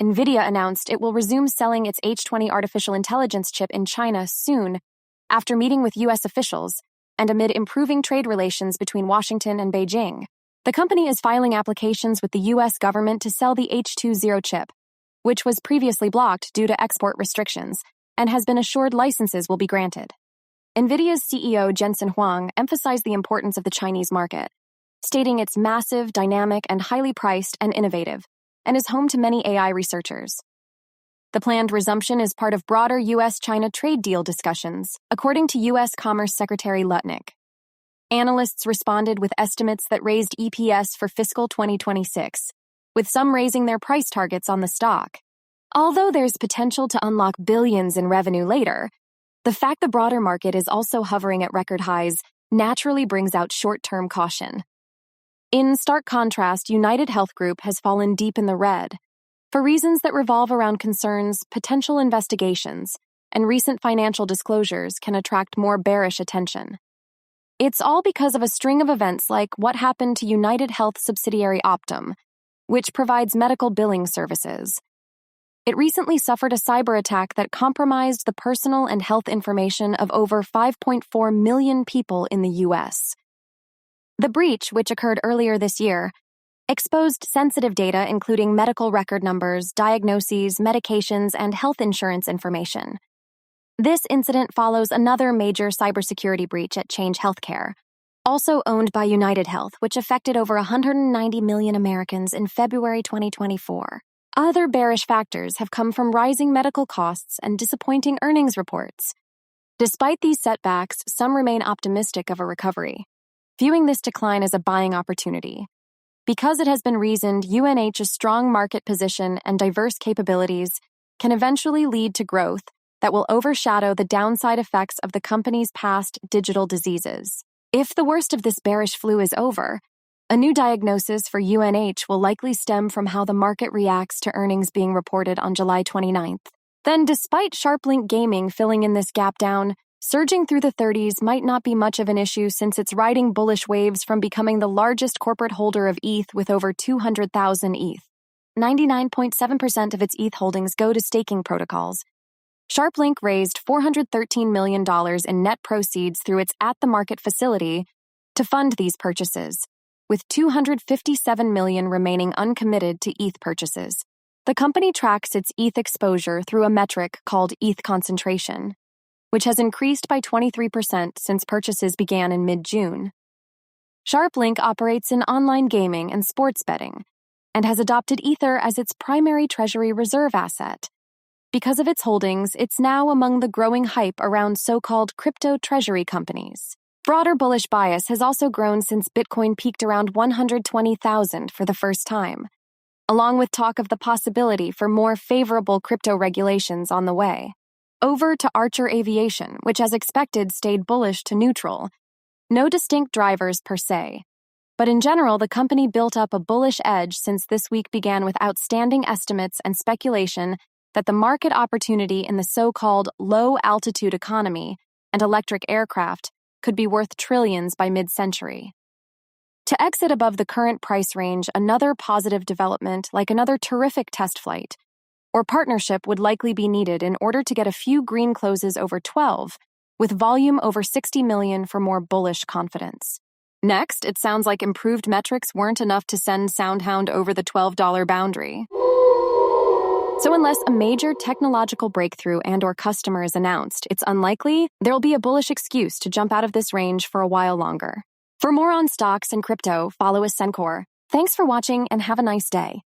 NVIDIA announced it will resume selling its H20 artificial intelligence chip in China soon, after meeting with U.S. officials and amid improving trade relations between Washington and Beijing. The company is filing applications with the U.S. government to sell the H20 chip, which was previously blocked due to export restrictions, and has been assured licenses will be granted. NVIDIA's CEO Jensen Huang emphasized the importance of the Chinese market, stating it's massive, dynamic, and highly priced and innovative, and is home to many AI researchers. The planned resumption is part of broader U.S.-China trade deal discussions, according to U.S. Commerce Secretary Lutnick. Analysts responded with estimates that raised EPS for fiscal 2026, with some raising their price targets on the stock. Although there's potential to unlock billions in revenue later, the fact the broader market is also hovering at record highs naturally brings out short-term caution. In stark contrast, United Health Group has fallen deep in the red, for reasons that revolve around concerns, potential investigations, and recent financial disclosures can attract more bearish attention. It's all because of a string of events like what happened to United Health subsidiary Optum, which provides medical billing services. It recently suffered a cyber attack that compromised the personal and health information of over 5.4 million people in the U.S. The breach, which occurred earlier this year, exposed sensitive data including medical record numbers, diagnoses, medications, and health insurance information. This incident follows another major cybersecurity breach at Change Healthcare, also owned by United Health, which affected over 190 million Americans in February 2024. Other bearish factors have come from rising medical costs and disappointing earnings reports. Despite these setbacks, some remain optimistic of a recovery, viewing this decline as a buying opportunity. Because it has been reasoned UNH's strong market position and diverse capabilities can eventually lead to growth that will overshadow the downside effects of the company's past digital diseases. If the worst of this bearish flu is over, a new diagnosis for UNH will likely stem from how the market reacts to earnings being reported on July 29th. Then, despite SharpLink Gaming filling in this gap down, surging through the 30s might not be much of an issue since it's riding bullish waves from becoming the largest corporate holder of ETH with over 200,000 ETH. 99.7% of its ETH holdings go to staking protocols. SharpLink raised $413 million in net proceeds through its at-the-market facility to fund these purchases, with $257 million remaining uncommitted to ETH purchases. The company tracks its ETH exposure through a metric called ETH concentration, which has increased by 23% since purchases began in mid-June. SharpLink operates in online gaming and sports betting, and has adopted Ether as its primary treasury reserve asset. Because of its holdings, it's now among the growing hype around so-called crypto treasury companies. Broader bullish bias has also grown since Bitcoin peaked around 120,000 for the first time, along with talk of the possibility for more favorable crypto regulations on the way. Over to ACHR Aviation, which as expected stayed bullish to neutral. No distinct drivers per se, but in general the company built up a bullish edge since this week began with outstanding estimates and speculation that the market opportunity in the so-called low-altitude economy and electric aircraft could be worth trillions by mid-century. To exit above the current price range, another positive development, like another terrific test flight, or partnership would likely be needed in order to get a few green closes over 12, with volume over 60 million for more bullish confidence. Next, it sounds like improved metrics weren't enough to send SoundHound over the $12 boundary. So unless a major technological breakthrough and/or customer is announced, it's unlikely there'll be a bullish excuse to jump out of this range for a while longer. For more on stocks and crypto, follow Ascencore. Thanks for watching and have a nice day.